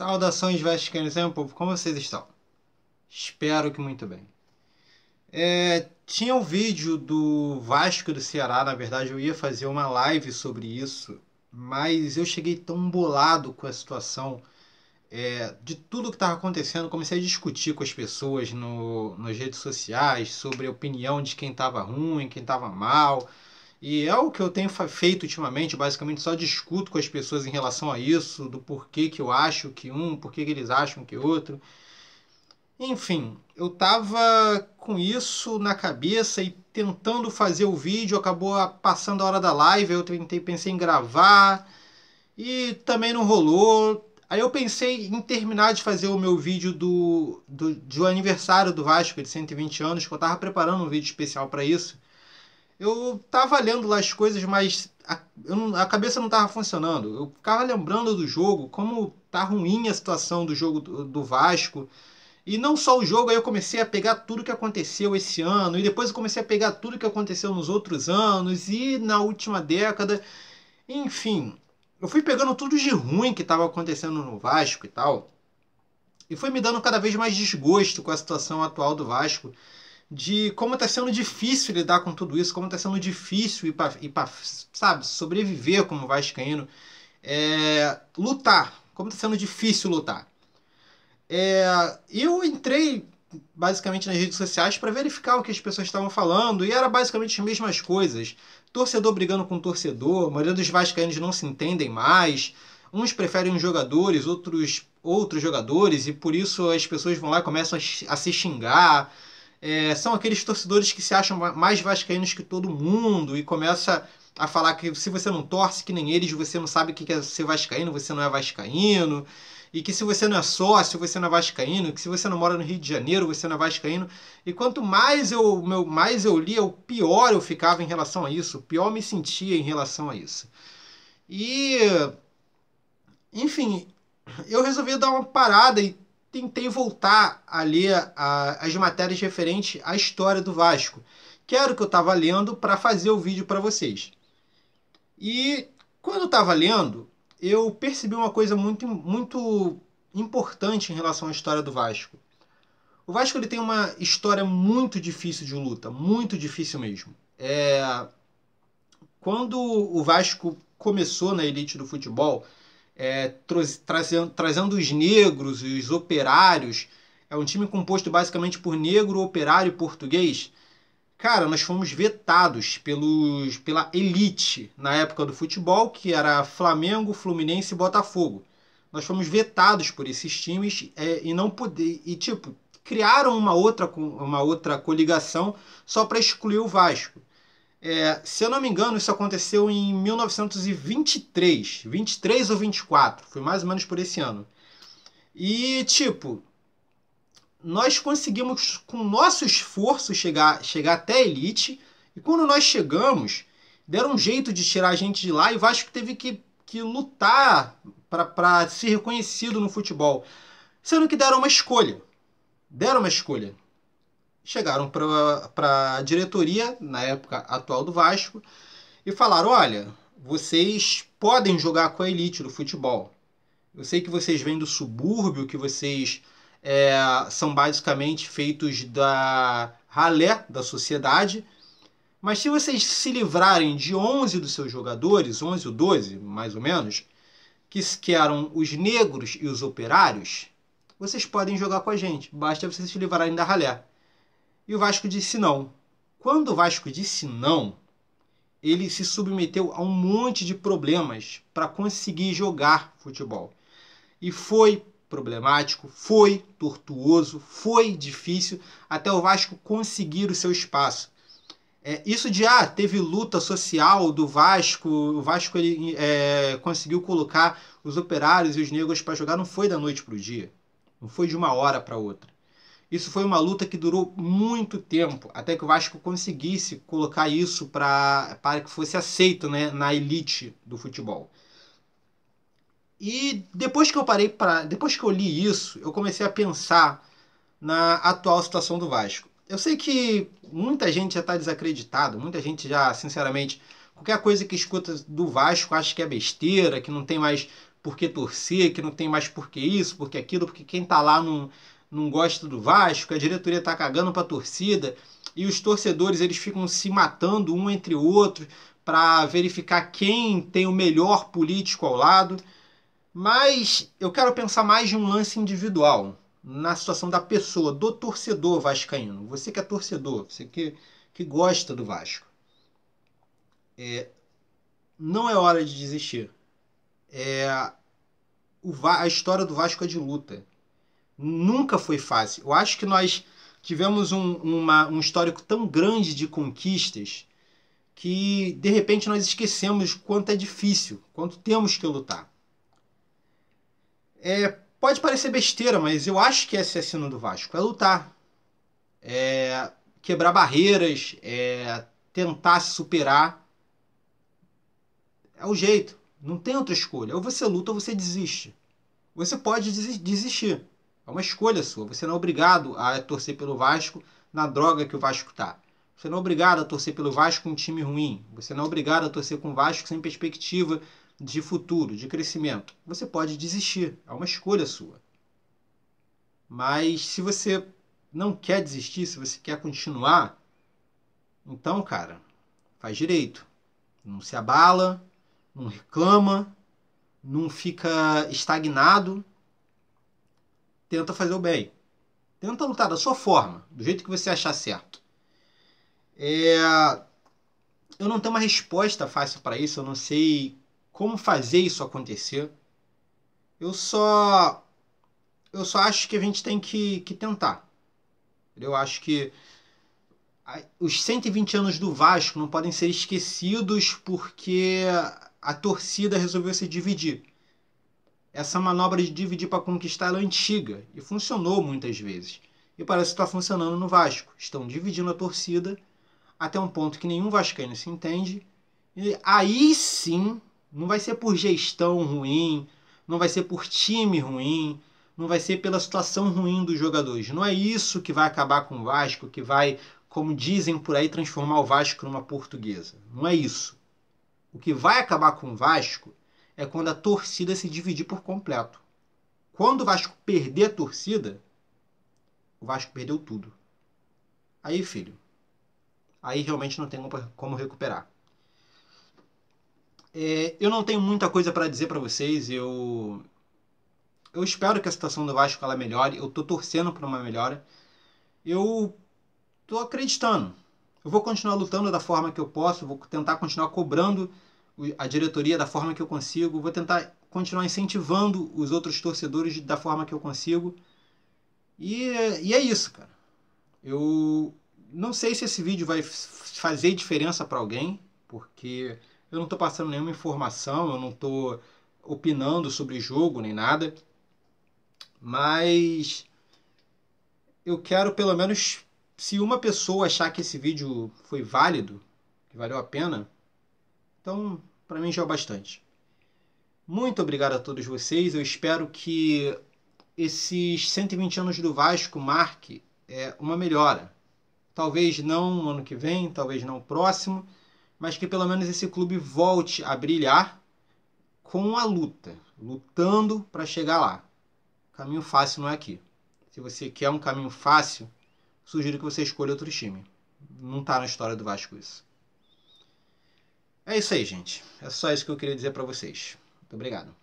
Saudações vascaínos, meu povo, como vocês estão? Espero que muito bem. Tinha um vídeo do Vasco e do Ceará, na verdade eu ia fazer uma live sobre isso, mas eu cheguei tão bolado com a situação de tudo que estava acontecendo, comecei a discutir com as pessoas nas redes sociais sobre a opinião de quem estava ruim, quem estava mal. E é o que eu tenho feito ultimamente, basicamente só discuto com as pessoas em relação a isso, do porquê que eu acho que porquê que eles acham que outro. Enfim, eu tava com isso na cabeça e tentando fazer o vídeo, acabou passando a hora da live, eu pensei em gravar e também não rolou. Aí eu pensei em terminar de fazer o meu vídeo do aniversário do Vasco de 120 anos, que eu tava preparando um vídeo especial para isso. Eu tava lendo lá as coisas, mas a cabeça não tava funcionando. Eu ficava lembrando do jogo, como tá ruim a situação do jogo do Vasco. E não só o jogo, aí eu comecei a pegar tudo que aconteceu esse ano, e depois eu comecei a pegar tudo que aconteceu nos outros anos e na última década. Enfim, eu fui pegando tudo de ruim que estava acontecendo no Vasco e tal. E foi me dando cada vez mais desgosto com a situação atual do Vasco, de como está sendo difícil lidar com tudo isso, como está sendo difícil sabe, sobreviver como vascaíno, lutar, como está sendo difícil lutar. Eu entrei basicamente nas redes sociais para verificar o que as pessoas estavam falando e era basicamente as mesmas coisas. Torcedor brigando com torcedor, a maioria dos vascaínos não se entendem mais. Uns preferem uns jogadores, outros jogadores, e por isso as pessoas vão lá e começam a se xingar. São aqueles torcedores que se acham mais vascaínos que todo mundo e começa a falar que se você não torce que nem eles, você não sabe o que é ser vascaíno, você não é vascaíno. E que se você não é sócio, você não é vascaíno, que se você não mora no Rio de Janeiro, você não é vascaíno. E quanto mais eu lia, o pior eu ficava em relação a isso, o pior eu me sentia em relação a isso. E, enfim, eu resolvi dar uma parada e tentei voltar a ler as matérias referentes à história do Vasco, que era o que eu estava lendo para fazer o vídeo para vocês. E quando eu estava lendo, eu percebi uma coisa muito, muito importante em relação à história do Vasco. O Vasco ele tem uma história muito difícil de luta, muito difícil mesmo. Quando o Vasco começou na elite do futebol, trazendo os negros e os operários, é um time composto basicamente por negro, operário e português. Cara, nós fomos vetados pela elite na época do futebol, que era Flamengo, Fluminense e Botafogo. Nós fomos vetados por esses times e não poder e tipo criaram uma outra coligação só para excluir o Vasco. Se eu não me engano, isso aconteceu em 1923, 23 ou 24, foi mais ou menos por esse ano. E tipo, nós conseguimos, com o nosso esforço, chegar até a elite. E quando nós chegamos, deram um jeito de tirar a gente de lá e o Vasco teve que lutar para ser reconhecido no futebol. Sendo que deram uma escolha. Chegaram para a diretoria, na época atual do Vasco, e falaram: olha, vocês podem jogar com a elite do futebol. Eu sei que vocês vêm do subúrbio, que vocês são basicamente feitos da ralé da sociedade, mas se vocês se livrarem de 11 dos seus jogadores, 11 ou 12 mais ou menos, que eram os negros e os operários, vocês podem jogar com a gente, basta vocês se livrarem da ralé. E o Vasco disse não. Quando o Vasco disse não, ele se submeteu a um monte de problemas para conseguir jogar futebol. E foi problemático, foi tortuoso, foi difícil até o Vasco conseguir o seu espaço. Isso de teve luta social do Vasco, o Vasco ele conseguiu colocar os operários e os negros para jogar, não foi da noite para o dia, não foi de uma hora para outra. Isso foi uma luta que durou muito tempo, até que o Vasco conseguisse colocar isso para que fosse aceito, né, na elite do futebol. E depois que eu li isso, eu comecei a pensar na atual situação do Vasco. Eu sei que muita gente já está desacreditado, muita gente já, sinceramente, qualquer coisa que escuta do Vasco acha que é besteira, que não tem mais por que torcer, que não tem mais por que isso, por que aquilo, porque quem tá lá não gosta do Vasco, a diretoria tá cagando pra torcida, e os torcedores eles ficam se matando um entre o outro para verificar quem tem o melhor político ao lado. Mas eu quero pensar mais de um lance individual, na situação da pessoa, do torcedor vascaíno. Você que é torcedor, você que gosta do Vasco. Não é hora de desistir. A história do Vasco é de luta. Nunca foi fácil. Eu acho que nós tivemos um histórico tão grande de conquistas que, de repente, nós esquecemos quanto é difícil, quanto temos que lutar. Pode parecer besteira, mas eu acho que esse é a sina do Vasco. É lutar. É quebrar barreiras, tentar se superar. É o jeito. Não tem outra escolha. Ou você luta ou você desiste. Você pode desistir. É uma escolha sua. Você não é obrigado a torcer pelo Vasco na droga que o Vasco tá. Você não é obrigado a torcer pelo Vasco com um time ruim. Você não é obrigado a torcer com o Vasco sem perspectiva de futuro, de crescimento. Você pode desistir. É uma escolha sua. Mas se você não quer desistir, se você quer continuar, então, cara, faz direito. Não se abala, não reclama, não fica estagnado. Tenta fazer o bem. Tenta lutar da sua forma, do jeito que você achar certo. Eu não tenho uma resposta fácil para isso, eu não sei como fazer isso acontecer. Eu só acho que a gente tem que tentar. Eu acho que os 120 anos do Vasco não podem ser esquecidos porque a torcida resolveu se dividir. Essa manobra de dividir para conquistar ela é antiga e funcionou muitas vezes. E parece que está funcionando no Vasco. Estão dividindo a torcida até um ponto que nenhum vascaíno se entende. E aí sim, não vai ser por gestão ruim, não vai ser por time ruim, não vai ser pela situação ruim dos jogadores. Não é isso que vai acabar com o Vasco, que vai, como dizem por aí, transformar o Vasco numa portuguesa. Não é isso. O que vai acabar com o Vasco é quando a torcida se dividir por completo. Quando o Vasco perder a torcida, o Vasco perdeu tudo. Aí, filho, aí realmente não tem como recuperar. Eu não tenho muita coisa para dizer para vocês. Eu espero que a situação do Vasco ela melhore. Eu tô torcendo por uma melhora. Eu tô acreditando. Eu vou continuar lutando da forma que eu posso. Vou tentar continuar cobrando a diretoria da forma que eu consigo. Vou tentar continuar incentivando os outros torcedores da forma que eu consigo. E é isso, cara. Eu não sei se esse vídeo vai fazer diferença para alguém, porque eu não estou passando nenhuma informação, eu não estou opinando sobre jogo nem nada. Mas eu quero, pelo menos, se uma pessoa achar que esse vídeo foi válido, que valeu a pena, então para mim já é o bastante. Muito obrigado a todos vocês. Eu espero que esses 120 anos do Vasco marque uma melhora. Talvez não no ano que vem, talvez não no próximo, mas que pelo menos esse clube volte a brilhar com a luta, lutando para chegar lá. Caminho fácil não é aqui. Se você quer um caminho fácil, sugiro que você escolha outro time. Não está na história do Vasco isso. É isso aí, gente. É só isso que eu queria dizer para vocês. Muito obrigado.